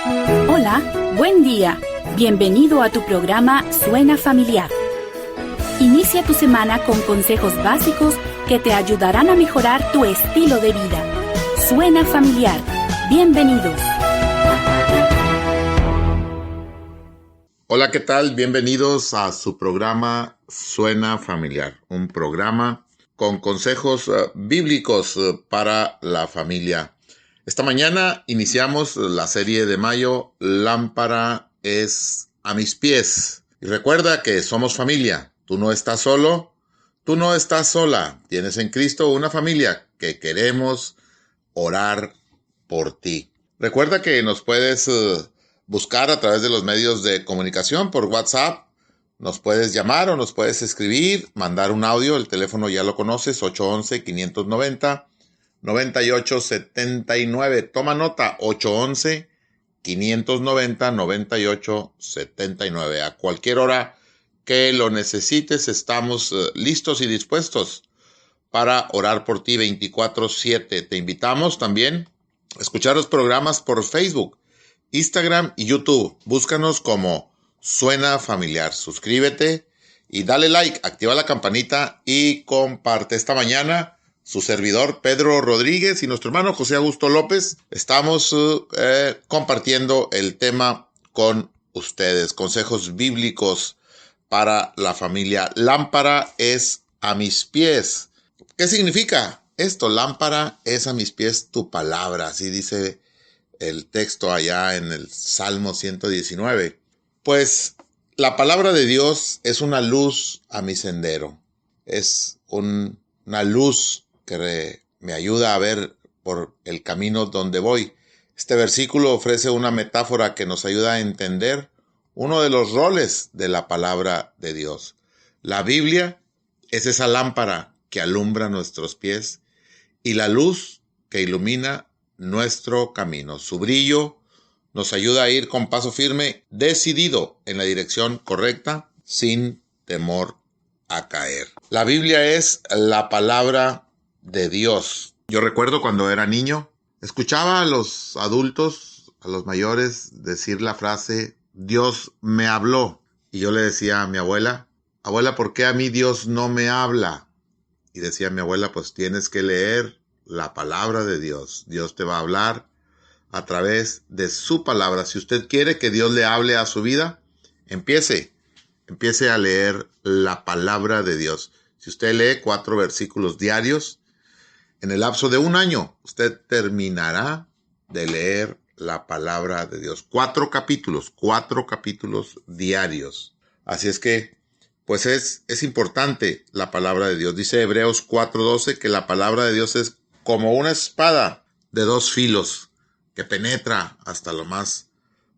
Hola, buen día. Bienvenido a tu programa Suena Familiar. Inicia tu semana con consejos básicos que te ayudarán a mejorar tu estilo de vida. Suena Familiar. Bienvenidos. Hola, ¿qué tal? Bienvenidos a su programa Suena Familiar, un programa con consejos bíblicos para la familia. Esta mañana iniciamos la serie de mayo, Lámpara es a mis pies. Y recuerda que somos familia. Tú no estás solo, tú no estás sola. Tienes en Cristo una familia que queremos orar por ti. Recuerda que nos puedes buscar a través de los medios de comunicación por WhatsApp. Nos puedes llamar o nos puedes escribir, mandar un audio. El teléfono ya lo conoces, 811-590-9879. Toma nota, 811-590-9879. A cualquier hora que lo necesites, estamos listos y dispuestos para orar por ti 24/7. Te invitamos también a escuchar los programas por Facebook, Instagram y YouTube. Búscanos como Suena Familiar. Suscríbete y dale like, activa la campanita y comparte. Esta mañana su servidor Pedro Rodríguez y nuestro hermano José Augusto López estamos compartiendo el tema con ustedes. Consejos bíblicos para la familia. Lámpara es a mis pies. ¿Qué significa esto? Lámpara es a mis pies tu palabra. Así dice el texto allá en el Salmo 119. Pues la palabra de Dios es una luz a mi sendero. Es una luz que me ayuda a ver por el camino donde voy. Este versículo ofrece una metáfora que nos ayuda a entender uno de los roles de la palabra de Dios. La Biblia es esa lámpara que alumbra nuestros pies y la luz que ilumina nuestro camino. Su brillo nos ayuda a ir con paso firme, decidido en la dirección correcta, sin temor a caer. La Biblia es la palabra de Dios. Yo recuerdo cuando era niño, escuchaba a los adultos, a los mayores, decir la frase, Dios me habló. Y yo le decía a mi abuela, abuela, ¿por qué a mí Dios no me habla? Y decía mi abuela, pues tienes que leer la palabra de Dios. Dios te va a hablar a través de su palabra. Si usted quiere que Dios le hable a su vida, empiece a leer la palabra de Dios. Si usted lee 4 versículos diarios, en el lapso de un año, usted terminará de leer la palabra de Dios. 4 capítulos diarios. Así es que, pues es importante la palabra de Dios. Dice Hebreos 4:12 que la palabra de Dios es como una espada de 2 filos que penetra hasta lo más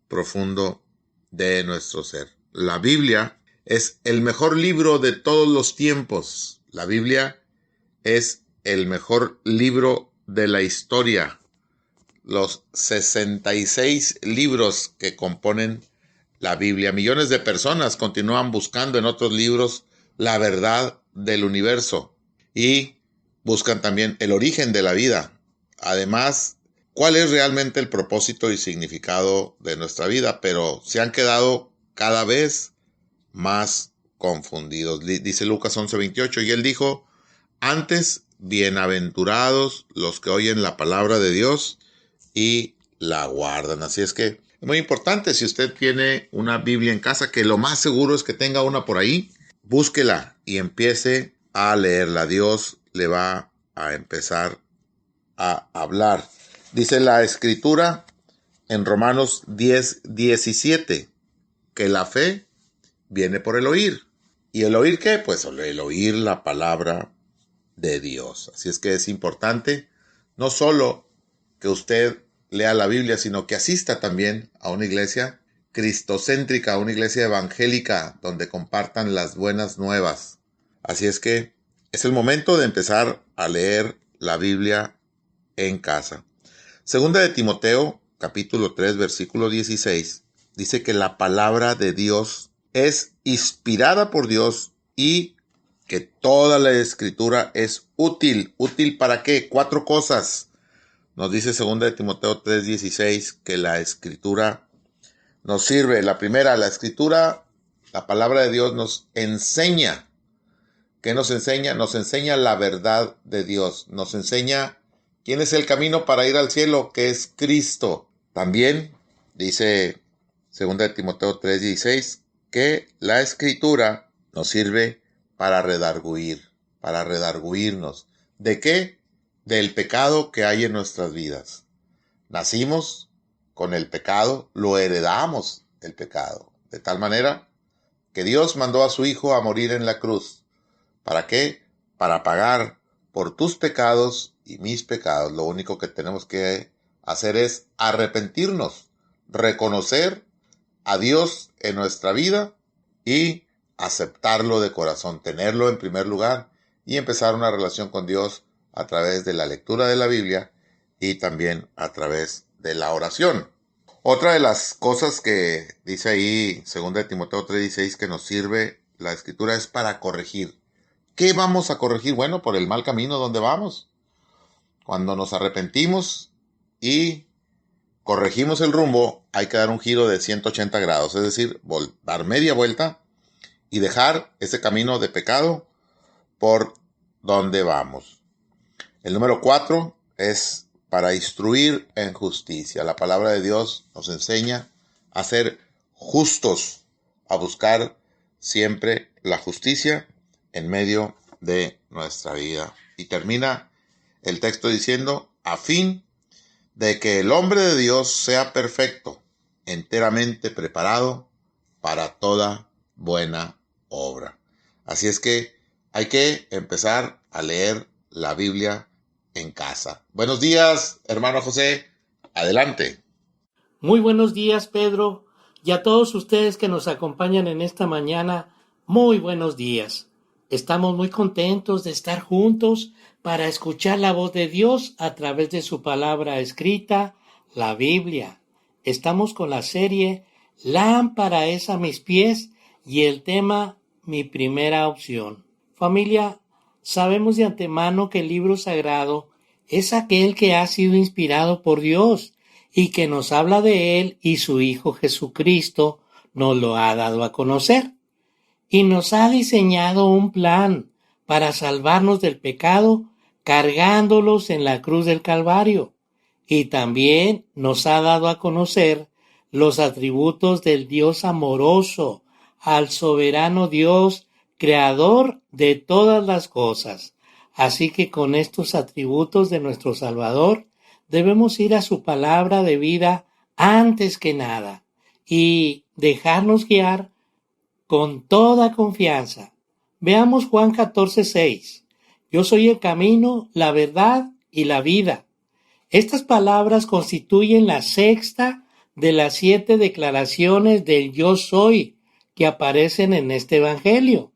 profundo de nuestro ser. La Biblia es el mejor libro de todos los tiempos. La Biblia es el mejor libro de la historia. Los 66 libros que componen la Biblia. Millones de personas continúan buscando en otros libros la verdad del universo y buscan también el origen de la vida. Además, ¿cuál es realmente el propósito y significado de nuestra vida? Pero se han quedado cada vez más confundidos. Dice Lucas 11:28, y él dijo, antes, bienaventurados los que oyen la palabra de Dios y la guardan. Así es que es muy importante, si usted tiene una Biblia en casa, que lo más seguro es que tenga una por ahí, búsquela y empiece a leerla. Dios le va a empezar a hablar. Dice la Escritura en Romanos 10:17 que la fe viene por el oír. ¿Y el oír qué? Pues el oír la palabra de Dios. Así es que es importante no solo que usted lea la Biblia, sino que asista también a una iglesia cristocéntrica, a una iglesia evangélica donde compartan las buenas nuevas. Así es que es el momento de empezar a leer la Biblia en casa. Segunda de Timoteo, capítulo 3, versículo 16, dice que la palabra de Dios es inspirada por Dios y que toda la Escritura es útil. ¿Útil para qué? 4 cosas. Nos dice 2 de Timoteo 3:16 que la Escritura nos sirve. La primera, la Escritura, la palabra de Dios nos enseña. ¿Qué nos enseña? Nos enseña la verdad de Dios. Nos enseña quién es el camino para ir al cielo, que es Cristo. También dice 2 de Timoteo 3:16 que la Escritura nos sirve para redarguirnos. ¿De qué? Del pecado que hay en nuestras vidas. Nacimos con el pecado, lo heredamos el pecado, de tal manera que Dios mandó a su Hijo a morir en la cruz. ¿Para qué? Para pagar por tus pecados y mis pecados. Lo único que tenemos que hacer es arrepentirnos, reconocer a Dios en nuestra vida y aceptarlo de corazón, tenerlo en primer lugar y empezar una relación con Dios a través de la lectura de la Biblia y también a través de la oración. Otra de las cosas que dice ahí 2 de Timoteo 3:16 que nos sirve la Escritura es para corregir. ¿Qué vamos a corregir? Bueno, por el mal camino donde vamos. Cuando nos arrepentimos y corregimos el rumbo, hay que dar un giro de 180 grados, es decir, dar media vuelta y dejar ese camino de pecado por donde vamos. El número 4 es para instruir en justicia. La palabra de Dios nos enseña a ser justos, a buscar siempre la justicia en medio de nuestra vida. Y termina el texto diciendo, a fin de que el hombre de Dios sea perfecto, enteramente preparado para toda buena obra. Así es que hay que empezar a leer la Biblia en casa. Buenos días, hermano José. Adelante. Muy buenos días, Pedro, y a todos ustedes que nos acompañan en esta mañana, muy buenos días. Estamos muy contentos de estar juntos para escuchar la voz de Dios a través de su palabra escrita, la Biblia. Estamos con la serie Lámpara es a mis pies y el tema Mi primera opción. Familia, sabemos de antemano que el libro sagrado es aquel que ha sido inspirado por Dios y que nos habla de él y su Hijo Jesucristo nos lo ha dado a conocer. Y nos ha diseñado un plan para salvarnos del pecado cargándolos en la cruz del Calvario. Y también nos ha dado a conocer los atributos del Dios amoroso, al soberano Dios, creador de todas las cosas. Así que con estos atributos de nuestro Salvador, debemos ir a su palabra de vida antes que nada y dejarnos guiar con toda confianza. Veamos Juan 14:6. Yo soy el camino, la verdad y la vida. Estas palabras constituyen la sexta de las 7 declaraciones del yo soy que aparecen en este evangelio.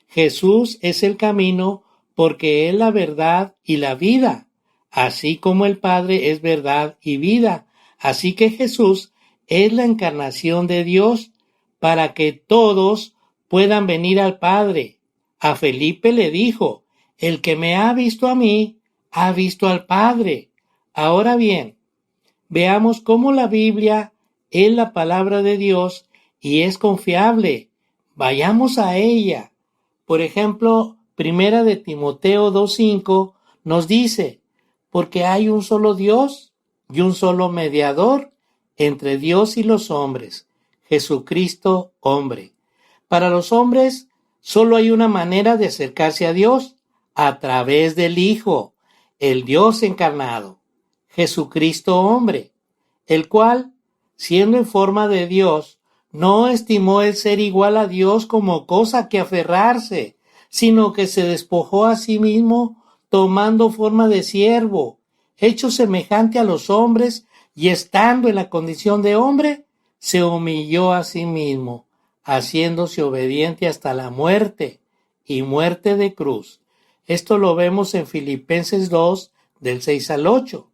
Jesús es el camino porque es la verdad y la vida, así como el Padre es verdad y vida. Así que Jesús es la encarnación de Dios para que todos puedan venir al Padre. A Felipe le dijo, el que me ha visto a mí, ha visto al Padre. Ahora bien, veamos cómo la Biblia es la palabra de Dios y es confiable. Vayamos a ella. Por ejemplo, 1 de Timoteo 2:5 nos dice, porque hay un solo Dios y un solo mediador entre Dios y los hombres, Jesucristo hombre. Para los hombres solo hay una manera de acercarse a Dios, a través del Hijo, el Dios encarnado, Jesucristo hombre, el cual, siendo en forma de Dios, no estimó el ser igual a Dios como cosa que aferrarse, sino que se despojó a sí mismo tomando forma de siervo, hecho semejante a los hombres y estando en la condición de hombre, se humilló a sí mismo, haciéndose obediente hasta la muerte y muerte de cruz. Esto lo vemos en Filipenses 2, del 6 al 8.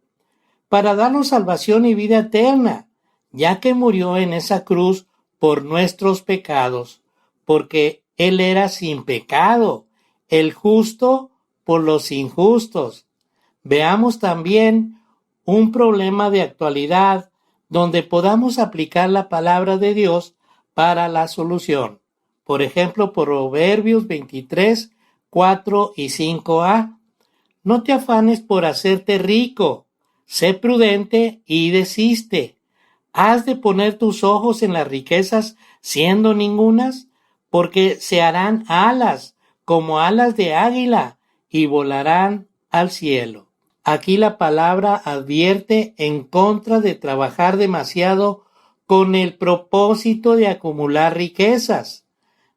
Para darnos salvación y vida eterna, ya que murió en esa cruz por nuestros pecados, porque Él era sin pecado, el justo por los injustos. Veamos también un problema de actualidad donde podamos aplicar la palabra de Dios para la solución. Por ejemplo, Proverbios 23, 4 y 5a. No te afanes por hacerte rico, sé prudente y desiste. ¿Has de poner tus ojos en las riquezas siendo ningunas? Porque se harán alas, como alas de águila, y volarán al cielo. Aquí la palabra advierte en contra de trabajar demasiado con el propósito de acumular riquezas.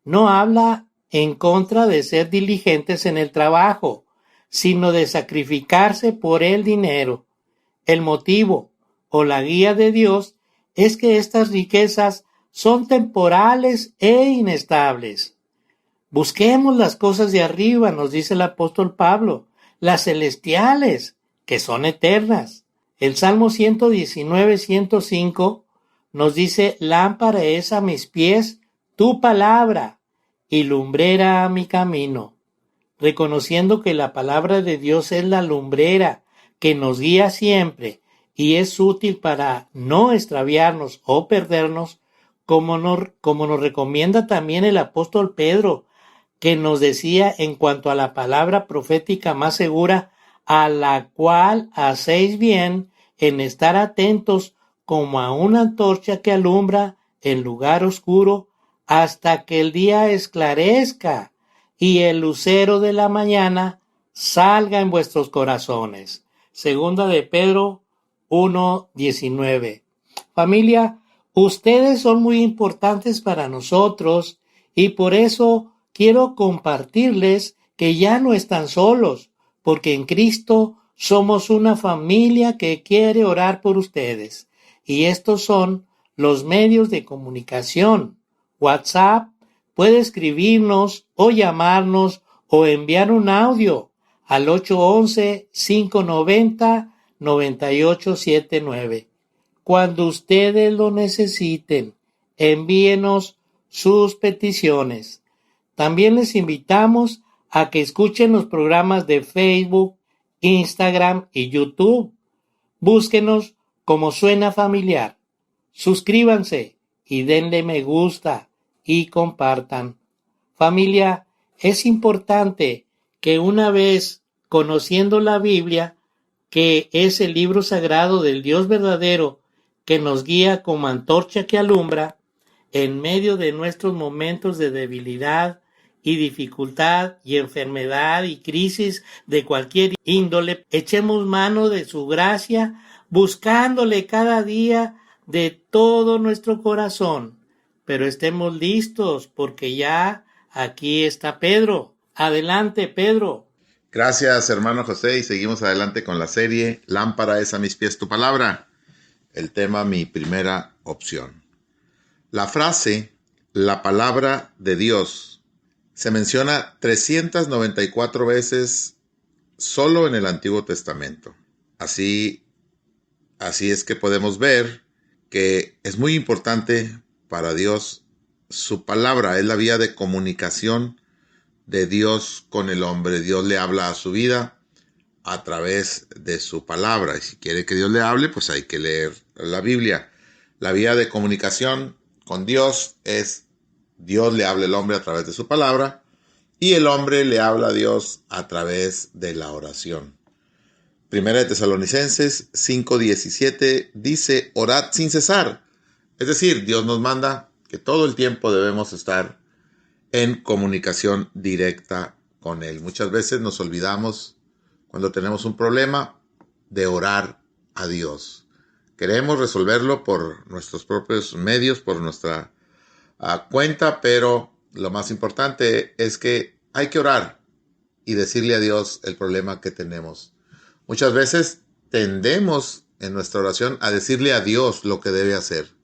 No habla en contra de ser diligentes en el trabajo, sino de sacrificarse por el dinero. El motivo o la guía de Dios es que estas riquezas son temporales e inestables. Busquemos las cosas de arriba, nos dice el apóstol Pablo, las celestiales, que son eternas. El Salmo 119, 105 nos dice, lámpara es a mis pies tu palabra y lumbrera a mi camino. Reconociendo que la palabra de Dios es la lumbrera que nos guía siempre y es útil para no extraviarnos o perdernos, como nos recomienda también el apóstol Pedro, que nos decía en cuanto a la palabra profética más segura, a la cual hacéis bien en estar atentos como a una antorcha que alumbra en lugar oscuro hasta que el día esclarezca y el lucero de la mañana salga en vuestros corazones. Segunda de Pedro 1:19. Familia, ustedes son muy importantes para nosotros y por eso quiero compartirles que ya no están solos, porque en Cristo somos una familia que quiere orar por ustedes. Y estos son los medios de comunicación. WhatsApp, puede escribirnos o llamarnos o enviar un audio al 811-590-9879. Cuando ustedes lo necesiten, envíenos sus peticiones. También les invitamos a que escuchen los programas de Facebook, Instagram y YouTube. Búsquenos como Suena Familiar. Suscríbanse y denle me gusta y compartan. Familia, es importante que una vez conociendo la Biblia, que es el libro sagrado del Dios verdadero que nos guía como antorcha que alumbra, en medio de nuestros momentos de debilidad y dificultad y enfermedad y crisis de cualquier índole, echemos mano de su gracia, buscándole cada día de todo nuestro corazón. Pero estemos listos porque ya aquí está Pedro. Adelante, Pedro. Gracias, hermano José, y seguimos adelante con la serie Lámpara es a mis pies tu palabra. El tema, mi primera opción. La frase, la palabra de Dios, se menciona 394 veces solo en el Antiguo Testamento. Así es que podemos ver que es muy importante para Dios. Su palabra es la vía de comunicación de Dios con el hombre. Dios le habla a su vida a través de su palabra. Y si quiere que Dios le hable, pues hay que leer la Biblia. La vía de comunicación con Dios es Dios le habla al hombre a través de su palabra y el hombre le habla a Dios a través de la oración. Primera de Tesalonicenses 5:17 dice, orad sin cesar. Es decir, Dios nos manda que todo el tiempo debemos estar en comunicación directa con Él. Muchas veces nos olvidamos cuando tenemos un problema de orar a Dios. Queremos resolverlo por nuestros propios medios, por nuestra cuenta, pero lo más importante es que hay que orar y decirle a Dios el problema que tenemos. Muchas veces tendemos en nuestra oración a decirle a Dios lo que debe hacer,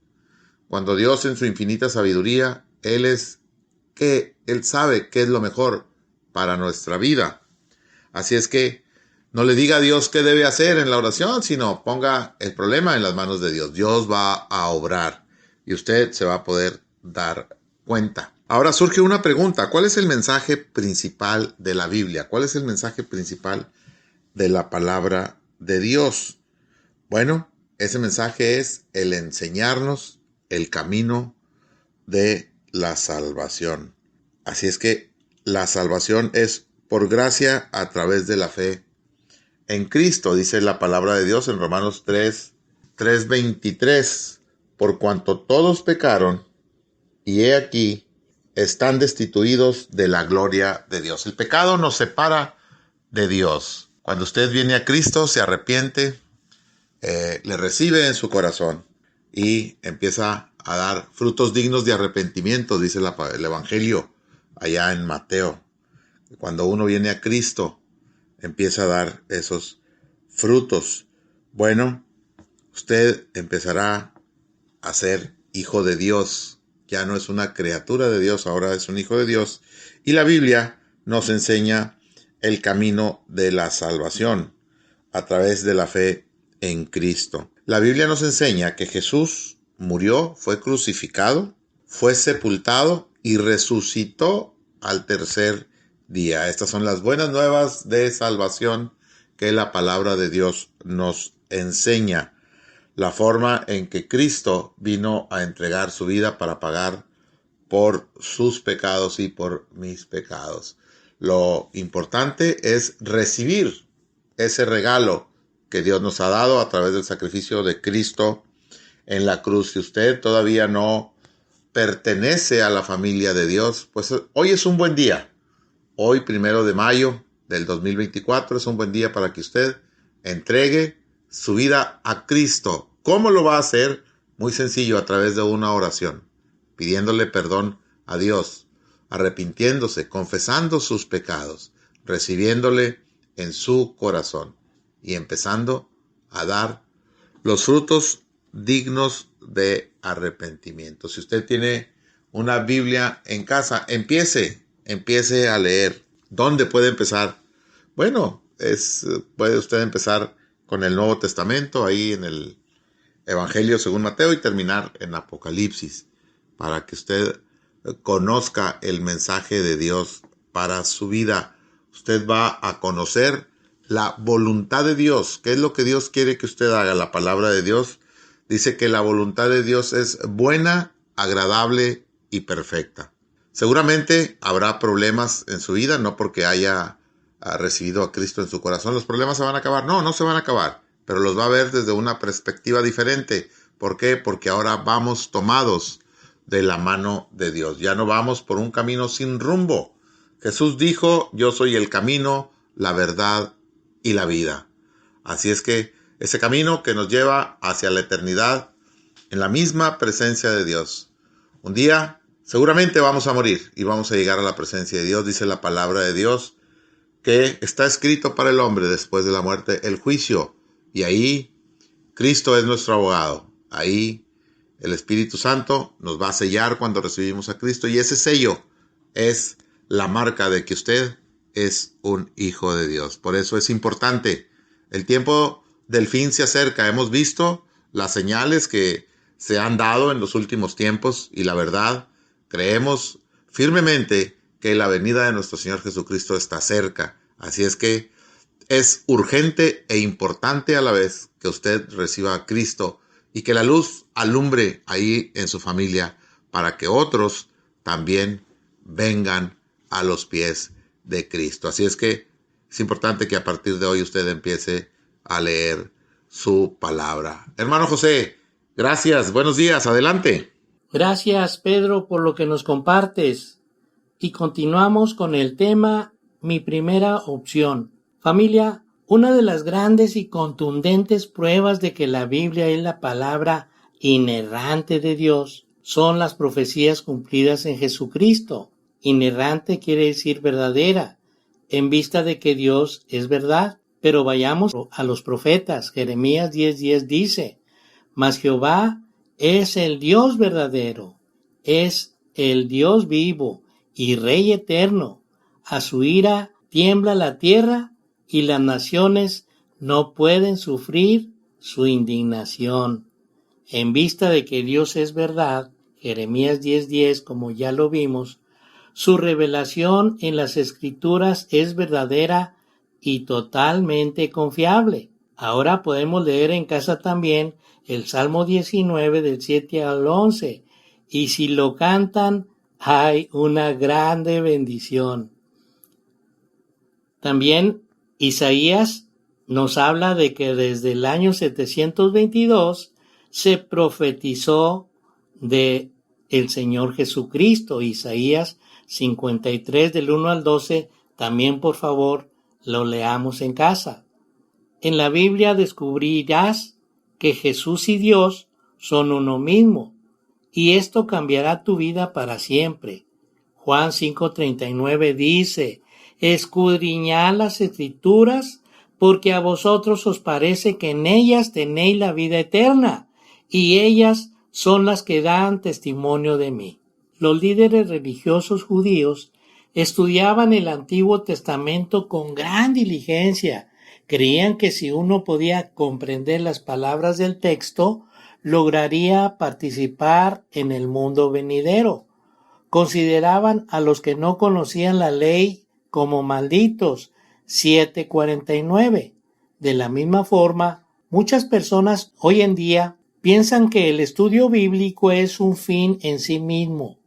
cuando Dios en su infinita sabiduría, Él sabe qué es lo mejor para nuestra vida. Así es que no le diga a Dios qué debe hacer en la oración, sino ponga el problema en las manos de Dios. Dios va a obrar y usted se va a poder dar cuenta. Ahora surge una pregunta. ¿Cuál es el mensaje principal de la Biblia? ¿Cuál es el mensaje principal de la palabra de Dios? Bueno, ese mensaje es el enseñarnos el camino de la salvación. Así es que la salvación es por gracia a través de la fe en Cristo, dice la palabra de Dios en Romanos 3:23. Por cuanto todos pecaron, y he aquí, están destituidos de la gloria de Dios. El pecado nos separa de Dios. Cuando usted viene a Cristo, se arrepiente, le recibe en su corazón y empieza a dar frutos dignos de arrepentimiento, dice el Evangelio allá en Mateo. Cuando uno viene a Cristo, empieza a dar esos frutos. Bueno, usted empezará a ser hijo de Dios. Ya no es una criatura de Dios, ahora es un hijo de Dios. Y la Biblia nos enseña el camino de la salvación a través de la fe en Cristo. La Biblia nos enseña que Jesús murió, fue crucificado, fue sepultado y resucitó al tercer día. Estas son las buenas nuevas de salvación que la palabra de Dios nos enseña. La forma en que Cristo vino a entregar su vida para pagar por sus pecados y por mis pecados. Lo importante es recibir ese regalo que Dios nos ha dado a través del sacrificio de Cristo en la cruz. Si usted todavía no pertenece a la familia de Dios, pues hoy es un buen día. Hoy, 1 de mayo del 2024, es un buen día para que usted entregue su vida a Cristo. ¿Cómo lo va a hacer? Muy sencillo, a través de una oración, pidiéndole perdón a Dios, arrepintiéndose, confesando sus pecados, recibiéndole en su corazón y empezando a dar los frutos dignos de arrepentimiento. Si usted tiene una Biblia en casa, empiece a leer. ¿Dónde puede empezar? Bueno, puede usted empezar con el Nuevo Testamento, ahí en el Evangelio según Mateo, y terminar en Apocalipsis, para que usted conozca el mensaje de Dios para su vida. Usted va a conocer la voluntad de Dios. ¿Qué es lo que Dios quiere que usted haga? La palabra de Dios dice que la voluntad de Dios es buena, agradable y perfecta. Seguramente habrá problemas en su vida, no porque haya recibido a Cristo en su corazón. ¿Los problemas se van a acabar? No, no se van a acabar, pero los va a ver desde una perspectiva diferente. ¿Por qué? Porque ahora vamos tomados de la mano de Dios. Ya no vamos por un camino sin rumbo. Jesús dijo: yo soy el camino, la verdad y la vida. Así es que ese camino que nos lleva hacia la eternidad en la misma presencia de Dios. Un día seguramente vamos a morir y vamos a llegar a la presencia de Dios. Dice la palabra de Dios que está escrito para el hombre después de la muerte el juicio. Y ahí Cristo es nuestro abogado. Ahí el Espíritu Santo nos va a sellar cuando recibimos a Cristo. Y ese sello es la marca de que usted es un hijo de Dios. Por eso es importante. El tiempo del fin se acerca. Hemos visto las señales que se han dado en los últimos tiempos. Y la verdad, creemos firmemente que la venida de nuestro Señor Jesucristo está cerca. Así es que es urgente e importante a la vez que usted reciba a Cristo y que la luz alumbre ahí en su familia para que otros también vengan a los pies de Cristo. Así es que es importante que a partir de hoy usted empiece a leer su palabra. Hermano José, gracias, buenos días, adelante. Gracias, Pedro, por lo que nos compartes. Y continuamos con el tema Mi primera opción. Familia, una de las grandes y contundentes pruebas de que la Biblia es la palabra inerrante de Dios son las profecías cumplidas en Jesucristo. Inerrante quiere decir verdadera, en vista de que Dios es verdad. Pero vayamos a los profetas. Jeremías 10:10 dice: Mas Jehová es el Dios verdadero, es el Dios vivo y Rey eterno. A su ira tiembla la tierra y las naciones no pueden sufrir su indignación. En vista de que Dios es verdad, Jeremías 10:10, como ya lo vimos, su revelación en las Escrituras es verdadera y totalmente confiable. Ahora podemos leer en casa también el Salmo 19 del 7 al 11. Y si lo cantan, hay una grande bendición. También Isaías nos habla de que desde el año 722 se profetizó de el Señor Jesucristo. Isaías 53 del 1 al 12, también por favor lo leamos en casa. En la Biblia descubrirás que Jesús y Dios son uno mismo, y esto cambiará tu vida para siempre. Juan 5:39 dice: escudriñad las Escrituras, porque a vosotros os parece que en ellas tenéis la vida eterna, y ellas son las que dan testimonio de mí. Los líderes religiosos judíos estudiaban el Antiguo Testamento con gran diligencia. Creían que si uno podía comprender las palabras del texto, lograría participar en el mundo venidero. Consideraban a los que no conocían la ley como malditos. 7:49. De la misma forma, muchas personas hoy en día piensan que el estudio bíblico es un fin en sí mismo,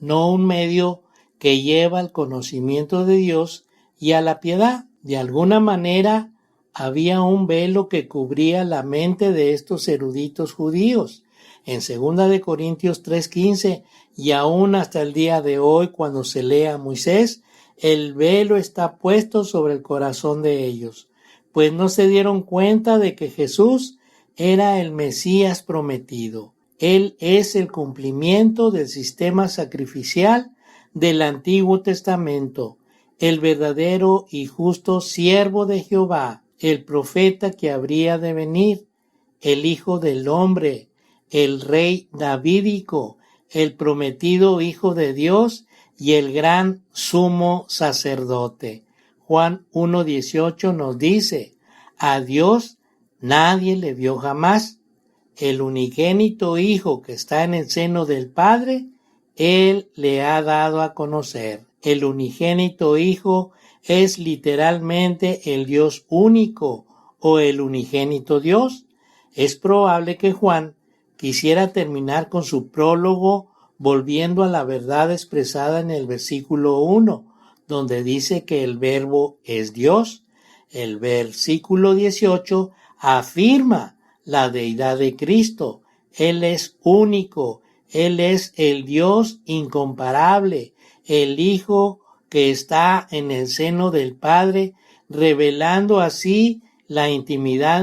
no un medio que lleva al conocimiento de Dios y a la piedad. De alguna manera, había un velo que cubría la mente de estos eruditos judíos. En 2 de Corintios 3:15, y aún hasta el día de hoy, cuando se lee a Moisés, el velo está puesto sobre el corazón de ellos, pues no se dieron cuenta de que Jesús era el Mesías prometido. Él es el cumplimiento del sistema sacrificial del Antiguo Testamento, el verdadero y justo siervo de Jehová, el profeta que habría de venir, el Hijo del Hombre, el Rey Davídico, el prometido Hijo de Dios y el gran sumo sacerdote. Juan 1:18 nos dice: a Dios nadie le vio jamás. El unigénito Hijo que está en el seno del Padre, Él le ha dado a conocer. El unigénito Hijo es literalmente el Dios único o el unigénito Dios. Es probable que Juan quisiera terminar con su prólogo volviendo a la verdad expresada en el versículo 1, donde dice que el Verbo es Dios. El versículo 18 afirma la deidad de Cristo. Él es único, Él es el Dios incomparable, el Hijo que está en el seno del Padre, revelando así la intimidad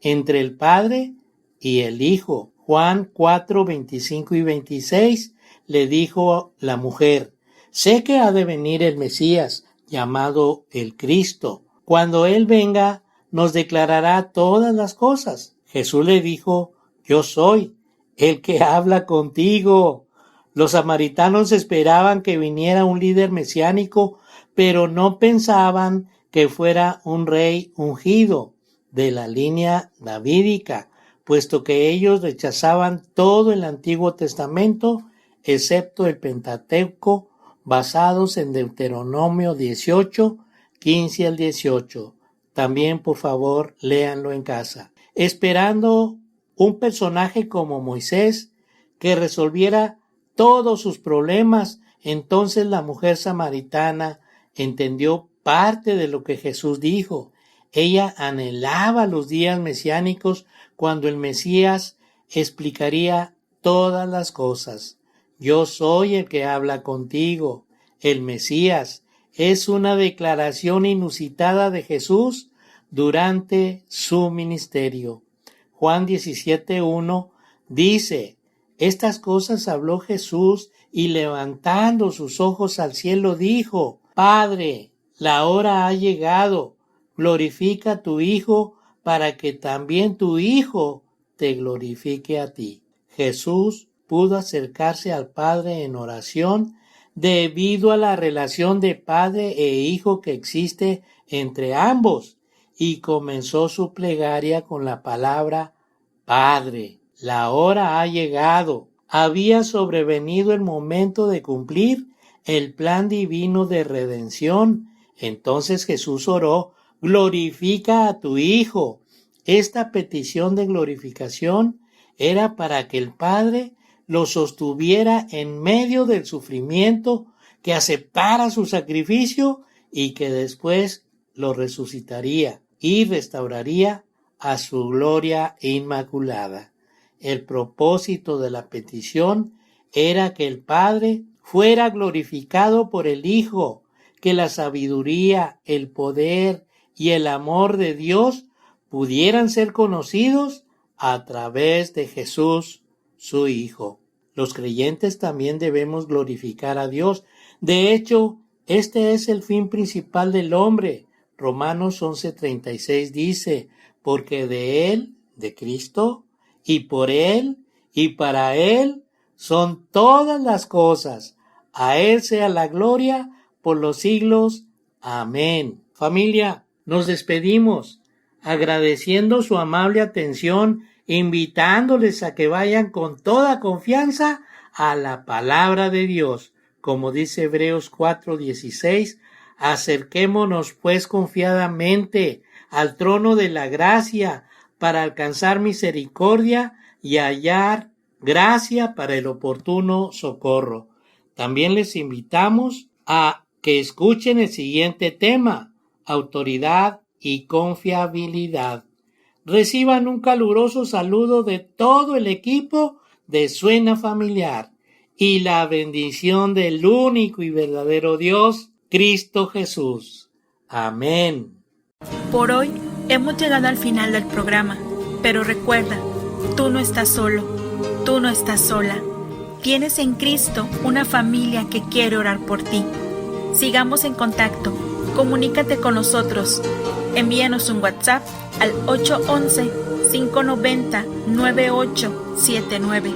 entre el Padre y el Hijo. Juan 4:25 y 26 le dijo la mujer: sé que ha de venir el Mesías, llamado el Cristo. Cuando Él venga, nos declarará todas las cosas. Jesús le dijo: yo soy el que habla contigo. Los samaritanos esperaban que viniera un líder mesiánico, pero no pensaban que fuera un rey ungido de la línea davídica, puesto que ellos rechazaban todo el Antiguo Testamento, excepto el Pentateuco, basados en Deuteronomio 18, 15 al 18. También, por favor, léanlo en casa. Esperando un personaje como Moisés que resolviera todos sus problemas, entonces la mujer samaritana entendió parte de lo que Jesús dijo. Ella anhelaba los días mesiánicos cuando el Mesías explicaría todas las cosas. Yo soy el que habla contigo. El Mesías es una declaración inusitada de Jesús durante su ministerio. Juan 17:1 dice: estas cosas habló Jesús y levantando sus ojos al cielo dijo: Padre, la hora ha llegado, glorifica a tu Hijo para que también tu Hijo te glorifique a ti. Jesús pudo acercarse al Padre en oración debido a la relación de Padre e Hijo que existe entre ambos, y comenzó su plegaria con la palabra Padre. La hora ha llegado. Había sobrevenido el momento de cumplir el plan divino de redención. Entonces Jesús oró: glorifica a tu Hijo. Esta petición de glorificación era para que el Padre lo sostuviera en medio del sufrimiento, que aceptara su sacrificio y que después lo resucitaría y restauraría a su gloria inmaculada. El propósito de la petición era que el Padre fuera glorificado por el Hijo, que la sabiduría, el poder y el amor de Dios pudieran ser conocidos a través de Jesús, su Hijo. Los creyentes también debemos glorificar a Dios. De hecho, este es el fin principal del hombre. Romanos 11:36 dice, porque de Él, de Cristo, y por Él, y para Él, son todas las cosas. A Él sea la gloria por los siglos. Amén. Familia, nos despedimos agradeciendo su amable atención, invitándoles a que vayan con toda confianza a la palabra de Dios. Como dice Hebreos 4:16, acerquémonos pues confiadamente al trono de la gracia para alcanzar misericordia y hallar gracia para el oportuno socorro. También les invitamos a que escuchen el siguiente tema, autoridad y confiabilidad. Reciban un caluroso saludo de todo el equipo de Suena Familiar y la bendición del único y verdadero Dios, Cristo Jesús. Amén. Por hoy hemos llegado al final del programa, pero recuerda, tú no estás solo, tú no estás sola. Tienes en Cristo una familia que quiere orar por ti. Sigamos en contacto, comunícate con nosotros. Envíanos un WhatsApp al 811-590-9879.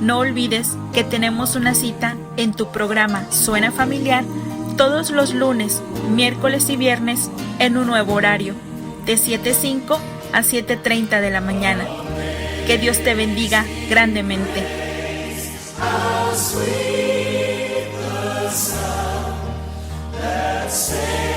No olvides que tenemos una cita en tu programa Suena Familiar todos los lunes, miércoles y viernes en un nuevo horario, de 7:05 a 7:30 de la mañana. Que Dios te bendiga grandemente. How sweet the sound that